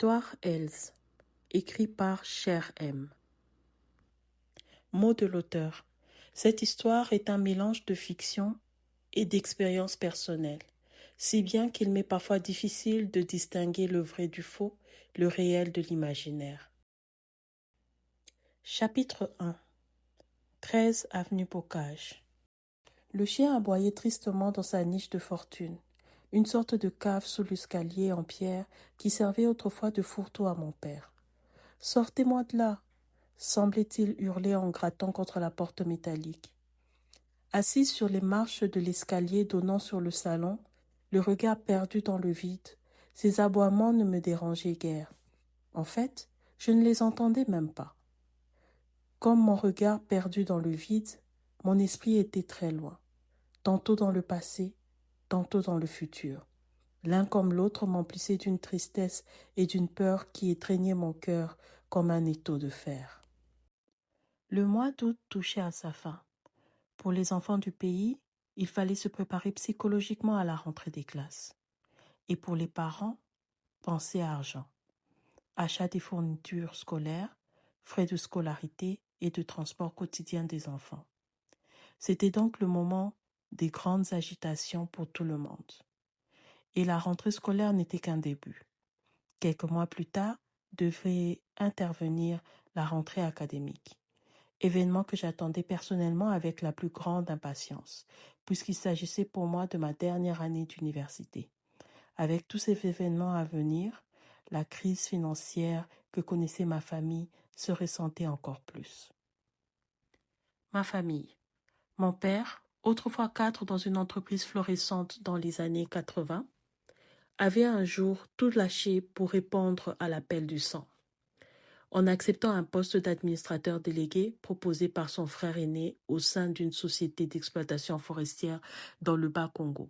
L'histoire Else, écrit par Cher M. Mot de l'auteur. Cette histoire est un mélange de fiction et d'expérience personnelle, si bien qu'il m'est parfois difficile de distinguer le vrai du faux, le réel de l'imaginaire. Chapitre 1. 13 avenue Bocage. Le chien aboyait tristement dans sa niche de fortune, une sorte de cave sous l'escalier en pierre qui servait autrefois de fourre-tout à mon père. « Sortez-moi de là !» semblait-il hurler en grattant contre la porte métallique. Assis sur les marches de l'escalier donnant sur le salon, le regard perdu dans le vide, ces aboiements ne me dérangeaient guère. En fait, je ne les entendais même pas. Comme mon regard perdu dans le vide, mon esprit était très loin, tantôt dans le passé, tantôt dans le futur. L'un comme l'autre m'emplissait d'une tristesse et d'une peur qui étreignaient mon cœur comme un étau de fer. Le mois d'août touchait à sa fin. Pour les enfants du pays, il fallait se préparer psychologiquement à la rentrée des classes. Et pour les parents, penser à argent. Achat des fournitures scolaires, frais de scolarité et de transport quotidien des enfants. C'était donc le moment des grandes agitations pour tout le monde. Et la rentrée scolaire n'était qu'un début. Quelques mois plus tard, devait intervenir la rentrée académique. Événement que j'attendais personnellement avec la plus grande impatience, puisqu'il s'agissait pour moi de ma dernière année d'université. Avec tous ces événements à venir, la crise financière que connaissait ma famille se ressentait encore plus. Ma famille. Mon père, autrefois cadre dans une entreprise florissante dans les années 80, avait un jour tout lâché pour répondre à l'appel du sang. En acceptant un poste d'administrateur délégué proposé par son frère aîné au sein d'une société d'exploitation forestière dans le Bas-Congo.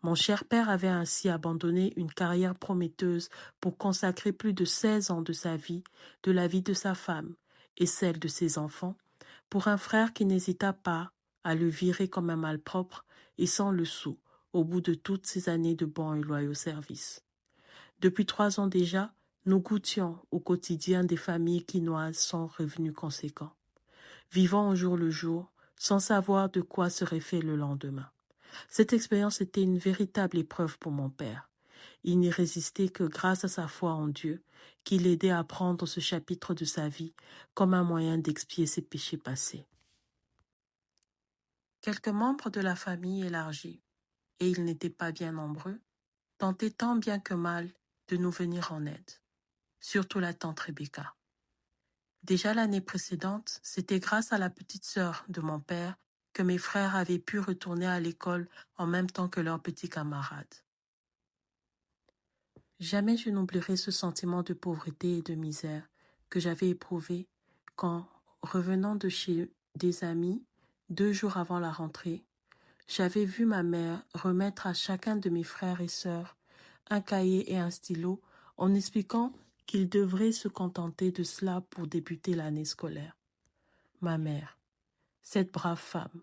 Mon cher père avait ainsi abandonné une carrière prometteuse pour consacrer plus de 16 ans de sa vie, de la vie de sa femme et celle de ses enfants, pour un frère qui n'hésita pas à le virer comme un malpropre et sans le sou, au bout de toutes ces années de bons et loyaux services. Depuis 3 ans déjà, nous goûtions au quotidien des familles quinoises sans revenus conséquents, vivant au jour le jour, sans savoir de quoi serait fait le lendemain. Cette expérience était une véritable épreuve pour mon père. Il n'y résistait que grâce à sa foi en Dieu, qui l'aidait à prendre ce chapitre de sa vie comme un moyen d'expier ses péchés passés. Quelques membres de la famille élargie, et ils n'étaient pas bien nombreux, tentaient tant bien que mal de nous venir en aide, surtout la tante Rebecca. Déjà l'année précédente, c'était grâce à la petite sœur de mon père que mes frères avaient pu retourner à l'école en même temps que leurs petits camarades. Jamais je n'oublierai ce sentiment de pauvreté et de misère que j'avais éprouvé quand, revenant de chez des amis, 2 jours avant la rentrée, j'avais vu ma mère remettre à chacun de mes frères et sœurs un cahier et un stylo en expliquant qu'ils devraient se contenter de cela pour débuter l'année scolaire. Ma mère, cette brave femme.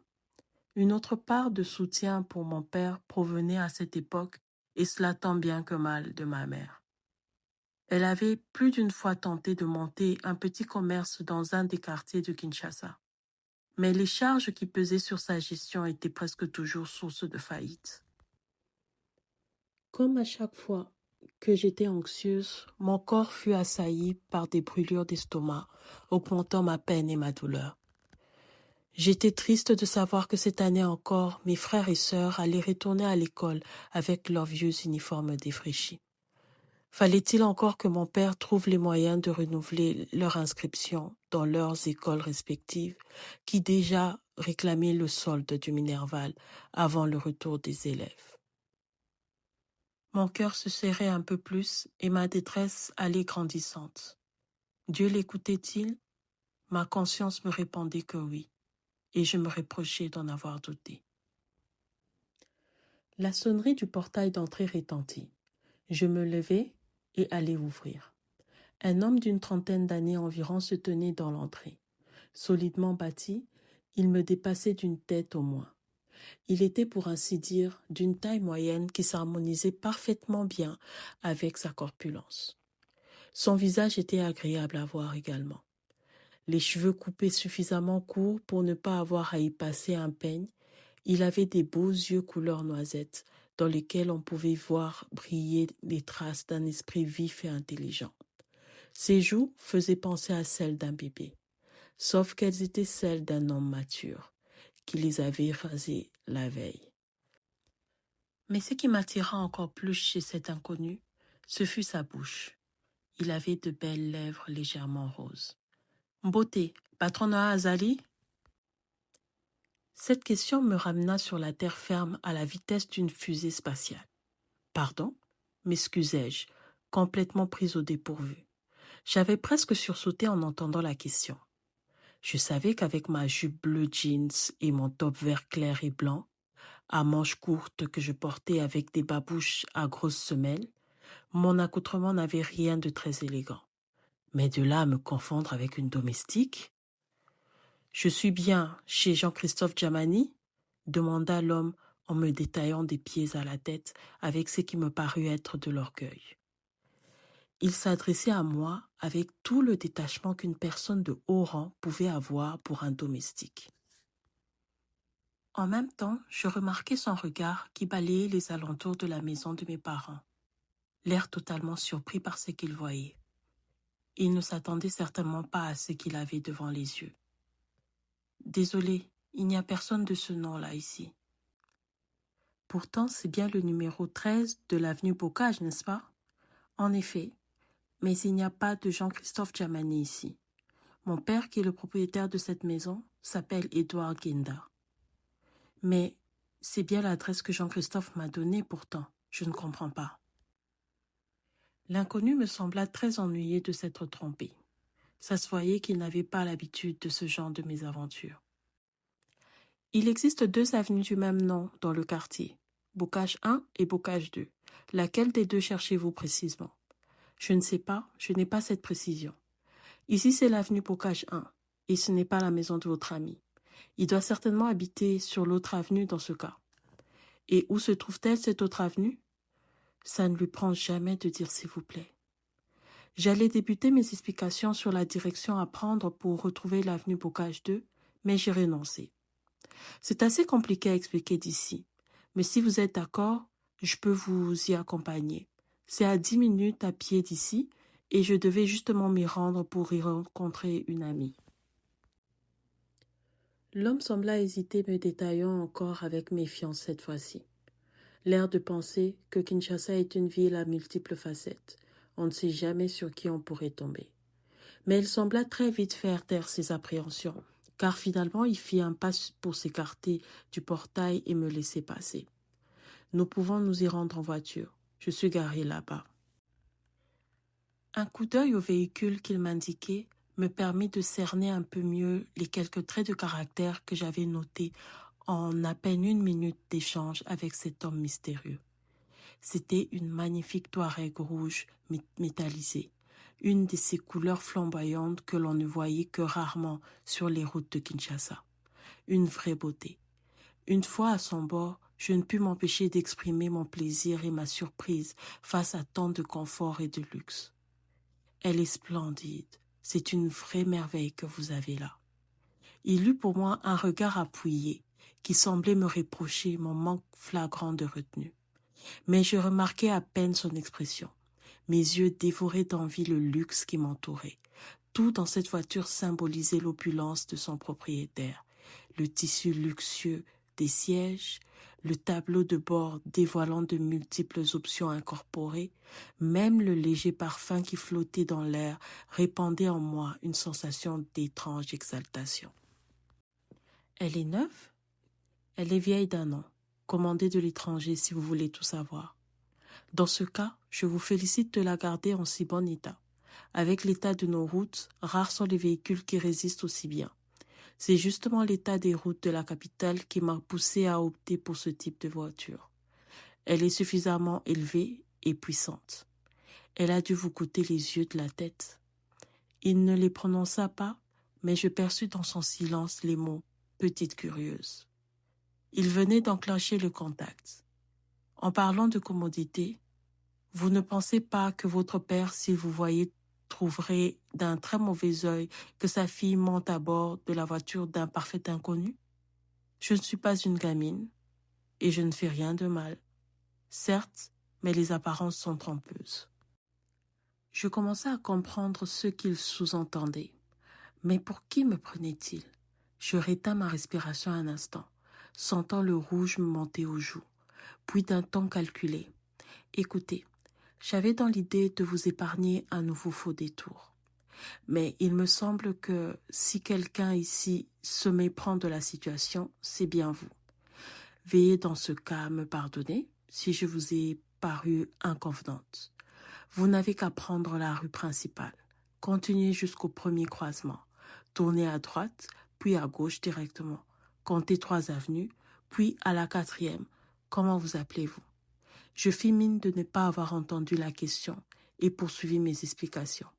Une autre part de soutien pour mon père provenait à cette époque, et cela tant bien que mal, de ma mère. Elle avait plus d'une fois tenté de monter un petit commerce dans un des quartiers de Kinshasa. Mais les charges qui pesaient sur sa gestion étaient presque toujours source de faillite. Comme à chaque fois que j'étais anxieuse, mon corps fut assailli par des brûlures d'estomac, augmentant ma peine et ma douleur. J'étais triste de savoir que cette année encore, mes frères et sœurs allaient retourner à l'école avec leurs vieux uniformes défraîchis. Fallait-il encore que mon père trouve les moyens de renouveler leur inscription dans leurs écoles respectives, qui déjà réclamaient le solde du Minerval avant le retour des élèves. Mon cœur se serrait un peu plus et ma détresse allait grandissante. Dieu l'écoutait-il? Ma conscience me répondait que oui, et je me reprochais d'en avoir douté. La sonnerie du portail d'entrée retentit. Je me levai et allai ouvrir. Un homme d'une trentaine d'années environ se tenait dans l'entrée. Solidement bâti, il me dépassait d'une tête au moins. Il était pour ainsi dire d'une taille moyenne qui s'harmonisait parfaitement bien avec sa corpulence. Son visage était agréable à voir également. Les cheveux coupés suffisamment courts pour ne pas avoir à y passer un peigne, il avait des beaux yeux couleur noisette, dans lesquels on pouvait voir briller les traces d'un esprit vif et intelligent. Ses joues faisaient penser à celles d'un bébé, sauf qu'elles étaient celles d'un homme mature, qui les avait rasées la veille. Mais ce qui m'attira encore plus chez cet inconnu, ce fut sa bouche. Il avait de belles lèvres légèrement roses. « Beauté, patronat Azali ?» Cette question me ramena sur la terre ferme à la vitesse d'une fusée spatiale. « Pardon ?» m'excusai-je, complètement prise au dépourvu. J'avais presque sursauté en entendant la question. Je savais qu'avec ma jupe bleu jeans et mon top vert clair et blanc, à manches courtes que je portais avec des babouches à grosses semelles, mon accoutrement n'avait rien de très élégant. Mais de là à me confondre avec une domestique? « Je suis bien chez Jean-Christophe Djamani ?» demanda l'homme en me détaillant des pieds à la tête avec ce qui me parut être de l'orgueil. Il s'adressait à moi avec tout le détachement qu'une personne de haut rang pouvait avoir pour un domestique. En même temps, je remarquai son regard qui balayait les alentours de la maison de mes parents, l'air totalement surpris par ce qu'il voyait. Il ne s'attendait certainement pas à ce qu'il avait devant les yeux. « Désolé, il n'y a personne de ce nom-là ici. » Pourtant, c'est bien le numéro 13 de l'avenue Bocage, n'est-ce pas? En effet, mais il n'y a pas de Jean-Christophe Djamani ici. Mon père, qui est le propriétaire de cette maison, s'appelle Édouard Guinda. Mais c'est bien l'adresse que Jean-Christophe m'a donnée pourtant, je ne comprends pas. L'inconnu me sembla très ennuyé de s'être trompé. Ça se voyait qu'il n'avait pas l'habitude de ce genre de mésaventures. Il existe 2 avenues du même nom dans le quartier, Bocage 1 et Bocage 2. Laquelle des 2 cherchez-vous précisément? Je ne sais pas, je n'ai pas cette précision. Ici, c'est l'avenue Bocage 1, et ce n'est pas la maison de votre ami. Il doit certainement habiter sur l'autre avenue dans ce cas. Et où se trouve-t-elle, cette autre avenue? Ça ne lui prend jamais de dire s'il vous plaît. J'allais débuter mes explications sur la direction à prendre pour retrouver l'avenue Bocage 2, mais j'ai renoncé. C'est assez compliqué à expliquer d'ici, mais si vous êtes d'accord, je peux vous y accompagner. C'est à 10 minutes à pied d'ici, et je devais justement m'y rendre pour y rencontrer une amie. L'homme sembla hésiter, me détaillant encore avec méfiance cette fois-ci. L'air de penser que Kinshasa est une ville à multiples facettes. On ne sait jamais sur qui on pourrait tomber. Mais il sembla très vite faire taire ses appréhensions, car finalement il fit un pas pour s'écarter du portail et me laisser passer. Nous pouvons nous y rendre en voiture. Je suis garé là-bas. Un coup d'œil au véhicule qu'il m'indiquait me permit de cerner un peu mieux les quelques traits de caractère que j'avais notés en à peine 1 minute d'échange avec cet homme mystérieux. C'était une magnifique Touareg rouge métallisée, une de ces couleurs flamboyantes que l'on ne voyait que rarement sur les routes de Kinshasa. Une vraie beauté. Une fois à son bord, je ne pus m'empêcher d'exprimer mon plaisir et ma surprise face à tant de confort et de luxe. Elle est splendide, c'est une vraie merveille que vous avez là. Il eut pour moi un regard appuyé qui semblait me reprocher mon manque flagrant de retenue. Mais je remarquai à peine son expression. Mes yeux dévoraient d'envie le luxe qui m'entourait. Tout dans cette voiture symbolisait l'opulence de son propriétaire. Le tissu luxueux des sièges, le tableau de bord dévoilant de multiples options incorporées, même le léger parfum qui flottait dans l'air répandait en moi une sensation d'étrange exaltation. « Elle est neuve ? Elle est vieille d'1 an. Commandez de l'étranger si vous voulez tout savoir. Dans ce cas, je vous félicite de la garder en si bon état. Avec l'état de nos routes, rares sont les véhicules qui résistent aussi bien. C'est justement l'état des routes de la capitale qui m'a poussé à opter pour ce type de voiture. Elle est suffisamment élevée et puissante. Elle a dû vous coûter les yeux de la tête. » Il ne les prononça pas, mais je perçus dans son silence les mots « petite curieuse ». Il venait d'enclencher le contact. En parlant de commodité, vous ne pensez pas que votre père, s'il vous voyait trouverait d'un très mauvais œil que sa fille monte à bord de la voiture d'un parfait inconnu? Je ne suis pas une gamine et je ne fais rien de mal. Certes, mais les apparences sont trompeuses. Je commençais à comprendre ce qu'il sous-entendait. Mais pour qui me prenait-il? Je rétins ma respiration un instant, sentant le rouge me monter aux joues, puis d'un ton calculé. Écoutez, j'avais dans l'idée de vous épargner un nouveau faux détour. Mais il me semble que si quelqu'un ici se méprend de la situation, c'est bien vous. Veuillez dans ce cas à me pardonner si je vous ai paru inconvenante. Vous n'avez qu'à prendre la rue principale. Continuez jusqu'au premier croisement. Tournez à droite, puis à gauche directement. Comptez 3 avenues, puis à la 4e. Comment vous appelez-vous? Je fis mine de ne pas avoir entendu la question et poursuivis mes explications.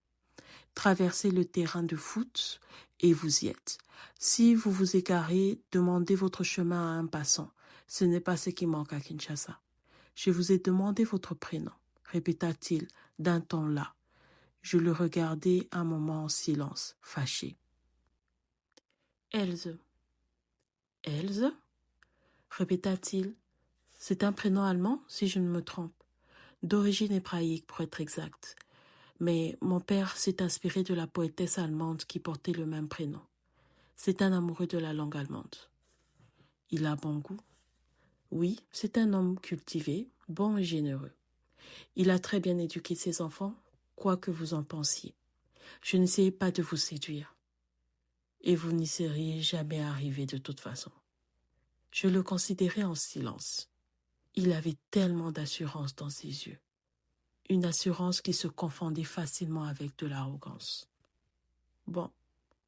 Traversez le terrain de foot et vous y êtes. Si vous vous égarez, demandez votre chemin à un passant. Ce n'est pas ce qui manque à Kinshasa. Je vous ai demandé votre prénom, répéta-t-il d'un ton las. Je le regardai un moment en silence, fâché. Else. Else? Répéta-t-il. C'est un prénom allemand, si je ne me trompe. D'origine hébraïque, pour être exact. Mais mon père s'est inspiré de la poétesse allemande qui portait le même prénom. C'est un amoureux de la langue allemande. Il a bon goût. Oui, c'est un homme cultivé, bon et généreux. Il a très bien éduqué ses enfants, quoi que vous en pensiez. Je n'essayais pas de vous séduire. Et vous n'y seriez jamais arrivé de toute façon. Je le considérais en silence. Il avait tellement d'assurance dans ses yeux. Une assurance qui se confondait facilement avec de l'arrogance. Bon,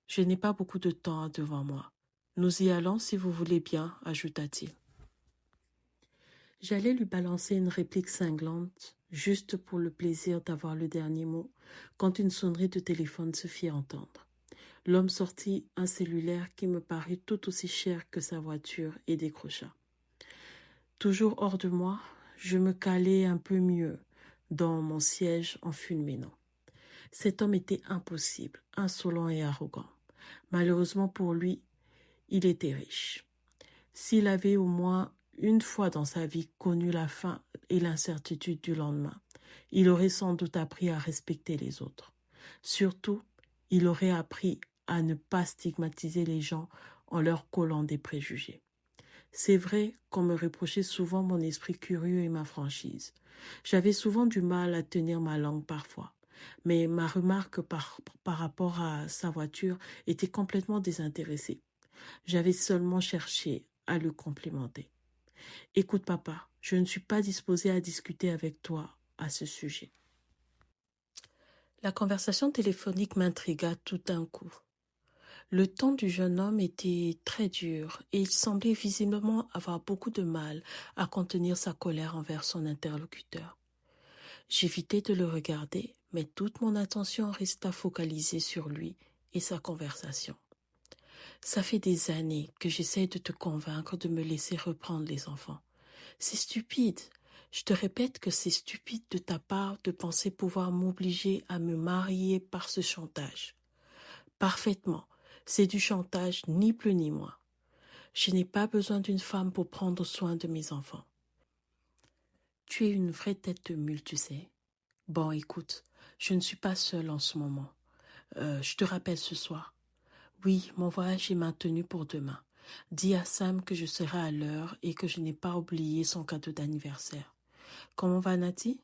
je n'ai pas beaucoup de temps devant moi. Nous y allons si vous voulez bien, ajouta-t-il. J'allais lui balancer une réplique cinglante, juste pour le plaisir d'avoir le dernier mot, quand une sonnerie de téléphone se fit entendre. L'homme sortit un cellulaire qui me parut tout aussi cher que sa voiture et décrocha. Toujours hors de moi, je me calai un peu mieux dans mon siège en fulminant. Cet homme était impossible, insolent et arrogant. Malheureusement pour lui, il était riche. S'il avait au moins une fois dans sa vie connu la faim et l'incertitude du lendemain, il aurait sans doute appris à respecter les autres. Surtout, il aurait appris à ne pas stigmatiser les gens en leur collant des préjugés. C'est vrai qu'on me reprochait souvent mon esprit curieux et ma franchise. J'avais souvent du mal à tenir ma langue parfois, mais ma remarque par rapport à sa voiture était complètement désintéressée. J'avais seulement cherché à le complimenter. Écoute papa, je ne suis pas disposée à discuter avec toi à ce sujet. La conversation téléphonique m'intrigua tout d'un coup. Le ton du jeune homme était très dur et il semblait visiblement avoir beaucoup de mal à contenir sa colère envers son interlocuteur. J'évitai de le regarder, mais toute mon attention resta focalisée sur lui et sa conversation. Ça fait des années que j'essaie de te convaincre de me laisser reprendre les enfants. C'est stupide. Je te répète que c'est stupide de ta part de penser pouvoir m'obliger à me marier par ce chantage. Parfaitement. C'est du chantage, ni plus ni moins. Je n'ai pas besoin d'une femme pour prendre soin de mes enfants. Tu es une vraie tête de mule, tu sais. Bon, écoute, je ne suis pas seule en ce moment. Je te rappelle ce soir. Oui, mon voyage est maintenu pour demain. Dis à Sam que je serai à l'heure et que je n'ai pas oublié son cadeau d'anniversaire. Comment va Nati?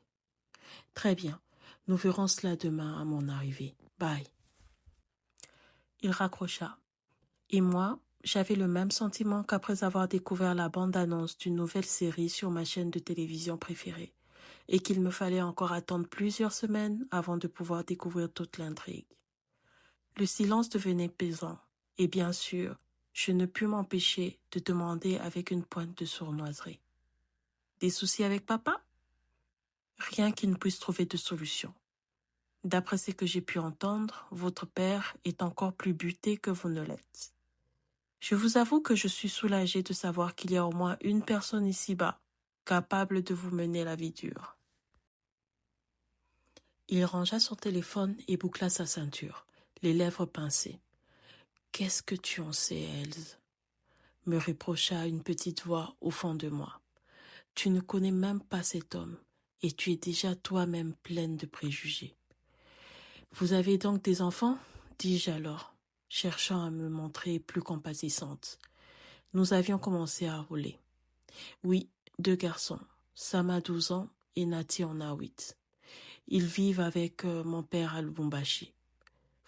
Très bien. Nous verrons cela demain à mon arrivée. Bye. Il raccrocha. Et moi, j'avais le même sentiment qu'après avoir découvert la bande-annonce d'une nouvelle série sur ma chaîne de télévision préférée, et qu'il me fallait encore attendre plusieurs semaines avant de pouvoir découvrir toute l'intrigue. Le silence devenait pesant, et bien sûr, je ne pus m'empêcher de demander avec une pointe de sournoiserie. Des soucis avec papa? Rien qui ne puisse trouver de solution. D'après ce que j'ai pu entendre, votre père est encore plus buté que vous ne l'êtes. Je vous avoue que je suis soulagée de savoir qu'il y a au moins une personne ici-bas capable de vous mener la vie dure. Il rangea son téléphone et boucla sa ceinture, les lèvres pincées. « Qu'est-ce que tu en sais, Else ?» me reprocha une petite voix au fond de moi. « Tu ne connais même pas cet homme, et tu es déjà toi-même pleine de préjugés. »« Vous avez donc des enfants ?» dis-je alors, cherchant à me montrer plus compatissante. Nous avions commencé à rouler. « Oui, 2 garçons. Sam a 12 ans et Nati en a 8. Ils vivent avec mon père à Lubumbashi.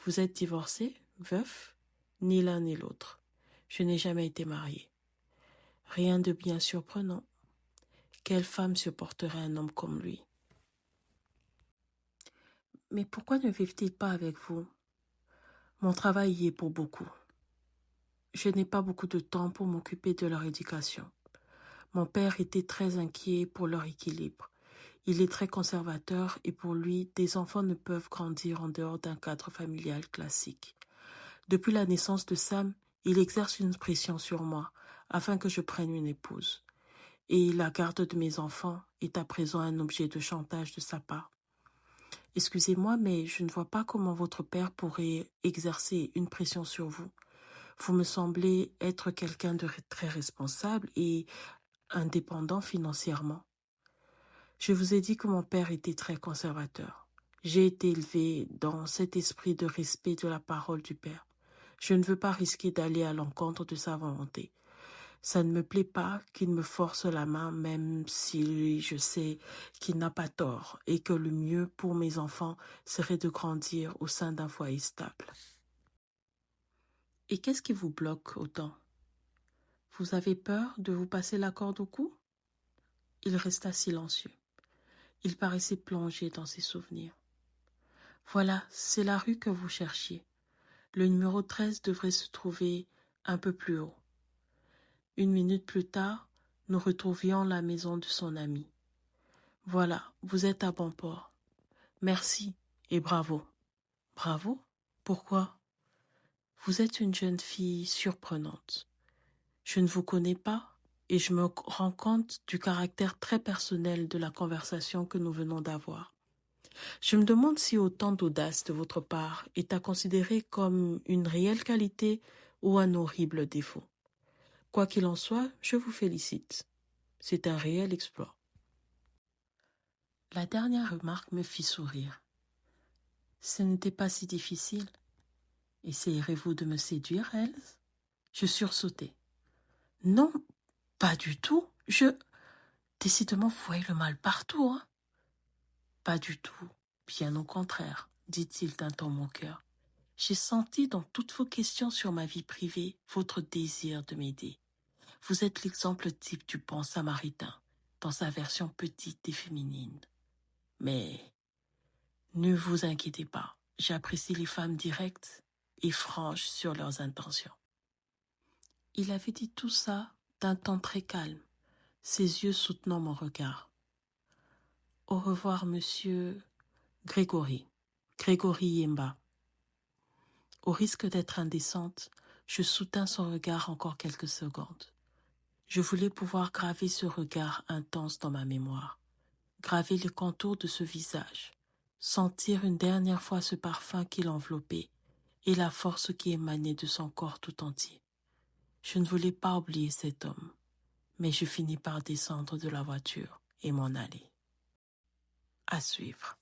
Vous êtes divorcé, veuf? Ni l'un ni l'autre. Je n'ai jamais été mariée. Rien de bien surprenant. Quelle femme supporterait un homme comme lui? Mais pourquoi ne vivent-ils pas avec vous? Mon travail y est pour beaucoup. Je n'ai pas beaucoup de temps pour m'occuper de leur éducation. Mon père était très inquiet pour leur équilibre. Il est très conservateur et pour lui, des enfants ne peuvent grandir en dehors d'un cadre familial classique. Depuis la naissance de Sam, il exerce une pression sur moi afin que je prenne une épouse. Et la garde de mes enfants est à présent un objet de chantage de sa part. Excusez-moi, mais je ne vois pas comment votre père pourrait exercer une pression sur vous. Vous me semblez être quelqu'un de très responsable et indépendant financièrement. Je vous ai dit que mon père était très conservateur. J'ai été élevé dans cet esprit de respect de la parole du père. Je ne veux pas risquer d'aller à l'encontre de sa volonté. Ça ne me plaît pas qu'il me force la main, même si je sais qu'il n'a pas tort et que le mieux pour mes enfants serait de grandir au sein d'un foyer stable. Et qu'est-ce qui vous bloque autant? Vous avez peur de vous passer la corde au cou? Il resta silencieux. Il paraissait plongé dans ses souvenirs. Voilà, c'est la rue que vous cherchiez. Le numéro 13 devrait se trouver un peu plus haut. 1 minute plus tard, nous retrouvions la maison de son ami. Voilà, vous êtes à bon port. Merci et bravo. Bravo? Pourquoi? Vous êtes une jeune fille surprenante. Je ne vous connais pas et je me rends compte du caractère très personnel de la conversation que nous venons d'avoir. Je me demande si autant d'audace de votre part est à considérer comme une réelle qualité ou un horrible défaut. Quoi qu'il en soit, je vous félicite. C'est un réel exploit. La dernière remarque me fit sourire. Ce n'était pas si difficile. Essayerez-vous de me séduire, Else? Je sursautai. Non, pas du tout. Décidément, vous voyez le mal partout, hein? Pas du tout. Bien au contraire, dit-il d'un ton moqueur. J'ai senti dans toutes vos questions sur ma vie privée votre désir de m'aider. Vous êtes l'exemple type du bon samaritain, dans sa version petite et féminine. Mais ne vous inquiétez pas, j'apprécie les femmes directes et franches sur leurs intentions. Il avait dit tout ça d'un ton très calme, ses yeux soutenant mon regard. Au revoir, monsieur Grégory Yemba. Au risque d'être indécente, je soutins son regard encore quelques secondes. Je voulais pouvoir graver ce regard intense dans ma mémoire, graver les contours de ce visage, sentir une dernière fois ce parfum qui l'enveloppait et la force qui émanait de son corps tout entier. Je ne voulais pas oublier cet homme, mais je finis par descendre de la voiture et m'en aller. À suivre.